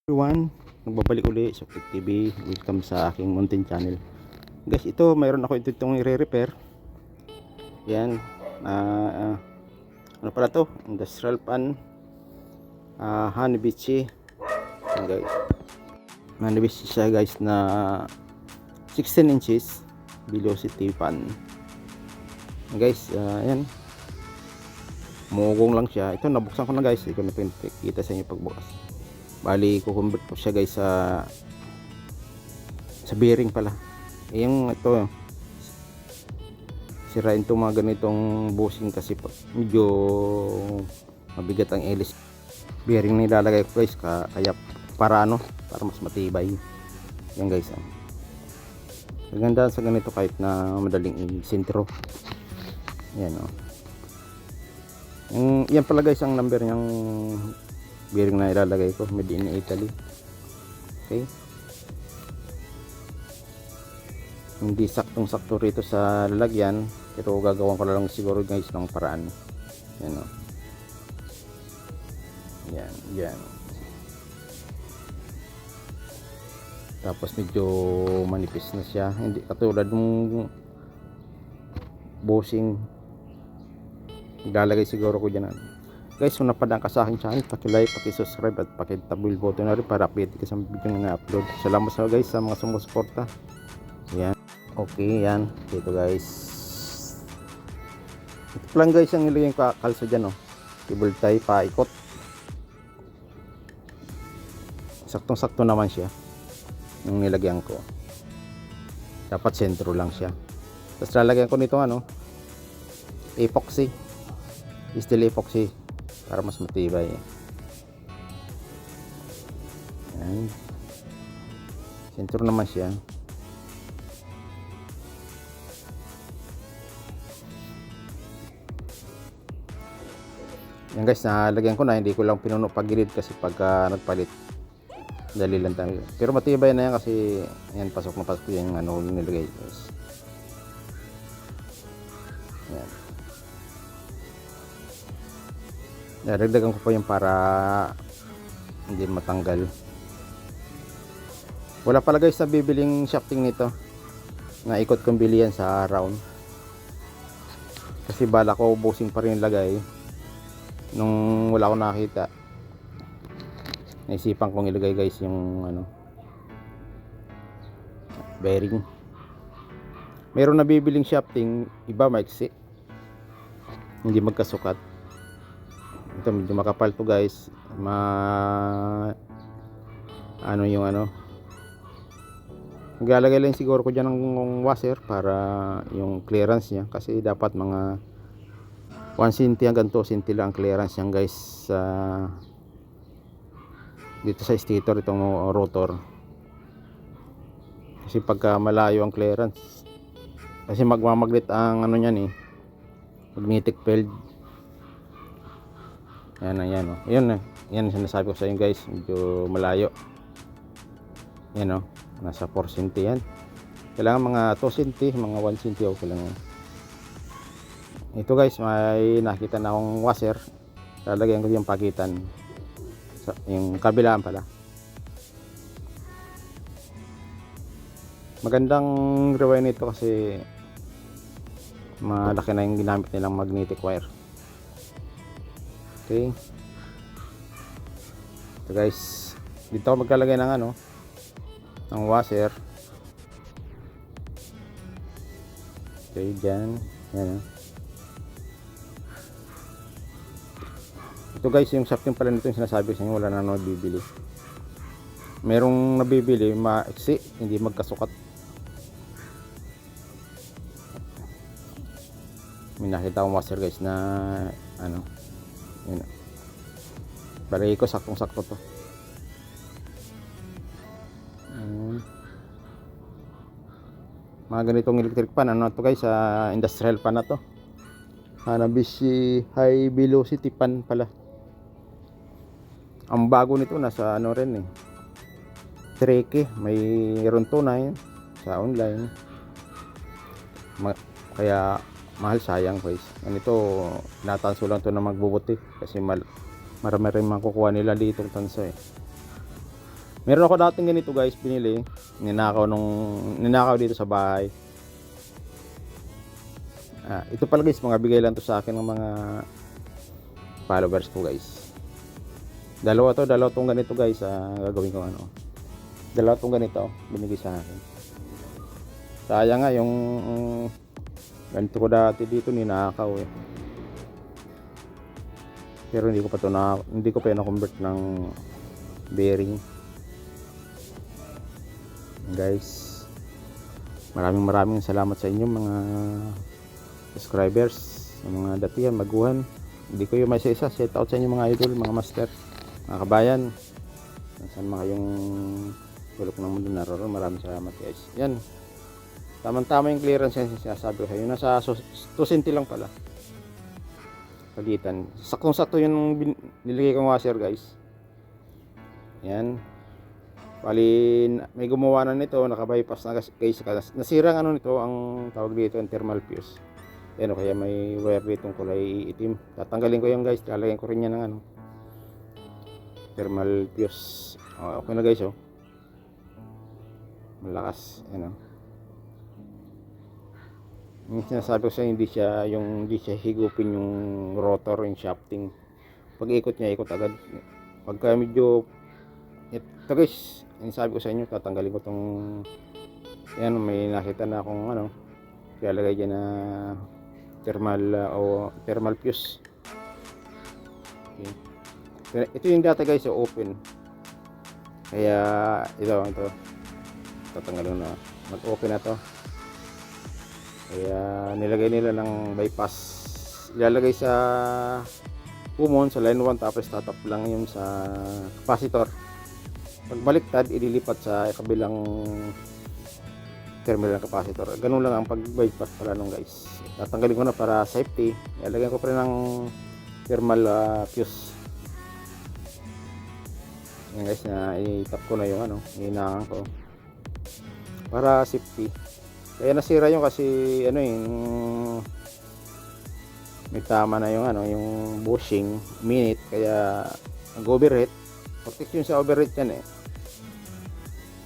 Everyone, nagbabalik uli sa Quick TV. Welcome sa aking mountain channel. Guys, ito mayroon ako itong i-repair. Yan, ano pala to? Industrial pan, Hanabishi. Yan guys, Hanabishi siya guys na 16 inches velocity pan. Yan guys, yan, mugong lang siya. Ito nabuksan ko na guys, ito na pinakita sa inyo pagbukas. Bali kukonvert ko siya guys sa bearing pala. Yung ito sirain itong mga ganitong bushing kasi medyo mabigat ang elis bearing na ilalagay ko guys, kaya para mas matibay. Yan guys, maganda sa ganito kahit na madaling i-sintro. Yan yan pala guys ang number niyang bearing na ilalagay ko, made in Italy. Okay, hindi saktong sakto rito sa lalagyan, pero gagawin ko na lang siguro guys ng paraan. Yan yan. Tapos medyo manipis na siya, hindi katulad ng bushing. Ilalagay siguro ko dyan guys. Kung napadaan ka sa aking channel, paki-like, paki-subscribe at paki-tabil button na rin para update ka sa video na upload. Salamat sa guys sa mga sumusuporta. Yan. Okay, yan. Dito guys. Ito lang guys ang nilagay ko kalso dyan cable tie paikot. Saktong-sakto naman siya yung nilagyan ko. Dapat sentro lang siya. Tapos lalagyan ko nito epoxy. Steel epoxy para mas matibay. Yan. Sentro naman siya. Yan guys, nalagyan ko na, hindi ko lang pinuno pagilid kasi pagka nagpalit dali lang tayo. Pero matibay na yan kasi yan, pasok na pasok yung nilagay guys. Yan. Dagdagan ko pa yung para hindi matanggal. Wala pala guys na bibiling shafting nito na ikot kong bilihan sa round, kasi bala ko busing pa rin lagay. Nung wala akong nakita, naisipan kong ilagay guys yung bearing. Meron na bibiling shafting, iba maiksi, hindi magkasukat. Ito medyo makapal to guys, maglalagay lang siguro ko dyan ng washer para yung clearance niya, kasi dapat mga 1 cm hanggang 2 cm lang ang clearance niyan guys dito sa stator, itong rotor. Kasi pagka malayo ang clearance, kasi magmamagnet ang niyan magnetic field. Yan sinasabi ko sa inyo guys, medyo malayo. Yan nasa 4 cm yan. Kailangan mga 2 cm, mga 1 cm okay lang yan. Ito guys, may nakita na akong washer, lalagyan ko yung pagitan, yung kabilaan pala. Magandang rewind nito kasi malaki na yung ginamit nilang magnetic wire. Okay, ito guys, dito ako maglalagay ng ng washer. Okay, dyan. Yan ito guys, yung shafting pala nito yung sinasabi sa inyo, wala na nabibili. Merong nabibili maiksi, hindi magkasukat. May nakita akong washer guys na yun. Balay ko saktong sakto to. Mga ganitong electric pan to guys, industrial pan na to. Hanabishi high velocity pan pala. Ang bago nito nasa rin Treke, mayroon to na yun sa online. Kaya mahal, sayang guys. Ganito natanso lang to na magbubuti kasi marami rin makukuha nila dito tanso Meron ako dating ganito guys, binili. Ninakaw dito sa bahay. Ito pala guys, mga bigay lang to sa akin ng mga followers ko guys. Dalawa tong ganito guys, gagawin ko ano. Dalawa tong ganito, binigay sa akin. Sayang nga yung ganito ko dati dito ninakaw eh. Pero hindi ko pa na-convert ng bearing. Guys, maraming salamat sa inyo mga subscribers, mga datihan, maguhan. Hindi ko yung may isa shout out sa inyo mga idol, mga master, mga kabayan. Saan mga kayong tulok ng mundo naroon, maraming salamat guys. Yan, tamang-tama yung clearance yan sinasabi ko. Yung nasa 2 cm lang pala pagitan. Saktong-sakto yung nilagay kong washer guys. Yan. Bali, may gumawa na nito, naka-bypass na guys. Nasirang ano nito, ang tawag dito, ang thermal fuse. Yan o, kaya may wire dito kulay itim. Tatanggalin ko yan guys, lalagyan ko rin yan ng ano, thermal fuse. Okay na guys, oh. Malakas, yan o. Yung sinasabi ko sa hindi siya higupin yung rotor, yung shafting. Pag ikot niya, ikot agad. Pagka medyo ito guys, yung sabi ko sa inyo, tatanggalin ko tong yan, may nakita na akong ano, ilalagay dyan na thermal fuse. Okay. Ito yung data guys, so open. Kaya ito tatanggalin na, mag-open na to. Kaya nilagay nila ng bypass, ilalagay sa common sa line 1, tapos tatap lang yun sa capacitor. Pagbaliktad, ililipat sa kabilang terminal ng capacitor. Ganun lang ang pag-bypass pala nung guys. Tatanggalin ko na para safety. Ilalagyan ko pa rin ng thermal fuse. Yan guys, na itap ko na yung ano, hinangan ko para safety. Kaya nasira yung kasi ano yung may tama na yung ano, yung bushing minute, kaya nag-overheat. Protection sa overheat yan eh.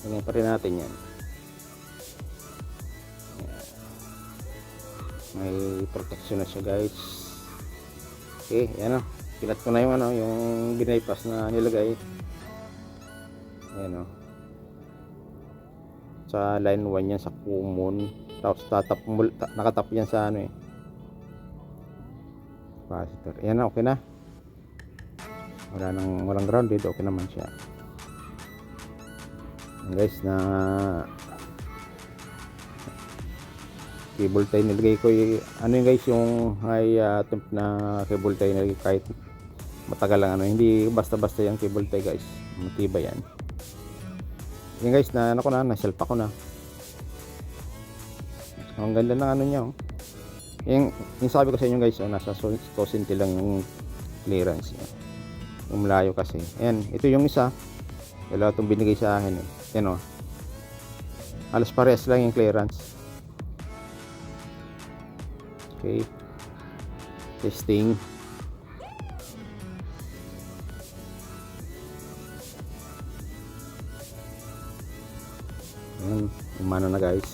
Ganyan pa rin natin yan. May protection na siya guys. Okay, yan o. Pilat ko na yung ano, yung binaypass na nilagay. Ayan o. Sa line 1 yan, sa common. Tapos nakatap yan sa ano eh, capacitor. Ayan na, okay na. Walang ground dito, okay naman siya. Guys, na cable tie nilagay ko ano yung guys, yung high temp na cable tie nilagay, kahit matagal lang ano, hindi basta-basta yung cable tie guys, matibay yan. Yan guys, na ano ko na, naselpa ko na. Ang ganda ng ano niya oh. Yung sabi ko sa inyo guys, nasa 2 cm lang yung clearance niya. Yung malayo kasi. Ayan, ito yung isa. Wala itong binigay sa akin eh. Yan o. Halos parehas lang yung clearance. Okay. Testing. Ayan, umano na guys.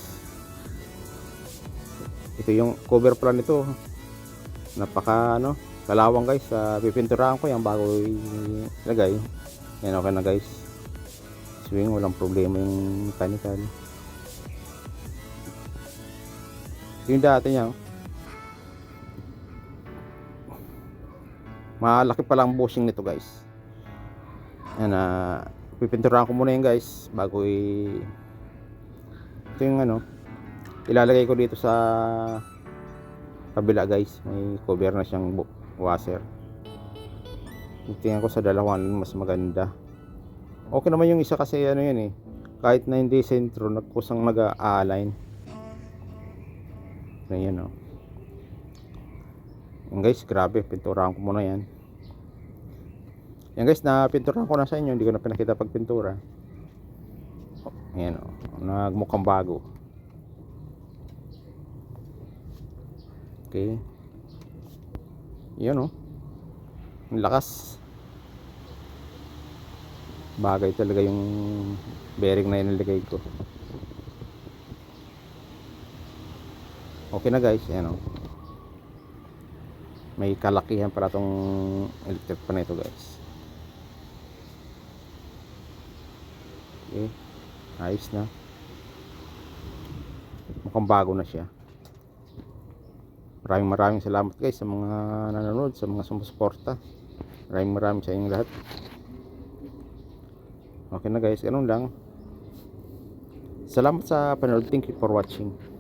Ito yung cover plan nito. Napaka ano, kalawang guys. Pipinturahan ko yan bago ilagay. Yan, okay na guys. Swing, walang problema yung mechanical. Yung dati niya, malaki pa lang bushing nito guys. Yan, pipinturahan ko muna yan guys bago ito yung ano, ilalagay ko dito sa kabila guys. May cover na siyang washer. Tingnan ko sa dalawa mas maganda. Okay naman yung isa kasi ano yan eh, kahit na hindi sentro, nagkusang mag-align. Ayan o. Yan guys, grabe, pinturahan ko muna yan. Yan guys, na pinturahan ko na sa inyo, hindi ko na pinakita pag pintura. Ayan o, nagmukhang bago. Okay. Yan o, ang lakas. Bagay talaga yung bearing na inilagay ko. Okay na guys, ayan o. May kalakihan para tong electric pan na ito guys. Okay, ayos na. Mukhang bago na siya. Maraming salamat guys sa mga nanonood, sa mga sumusuporta. Maraming sa inyong lahat. Okay na guys, ganun lang. Salamat sa panonood. Thank you for watching.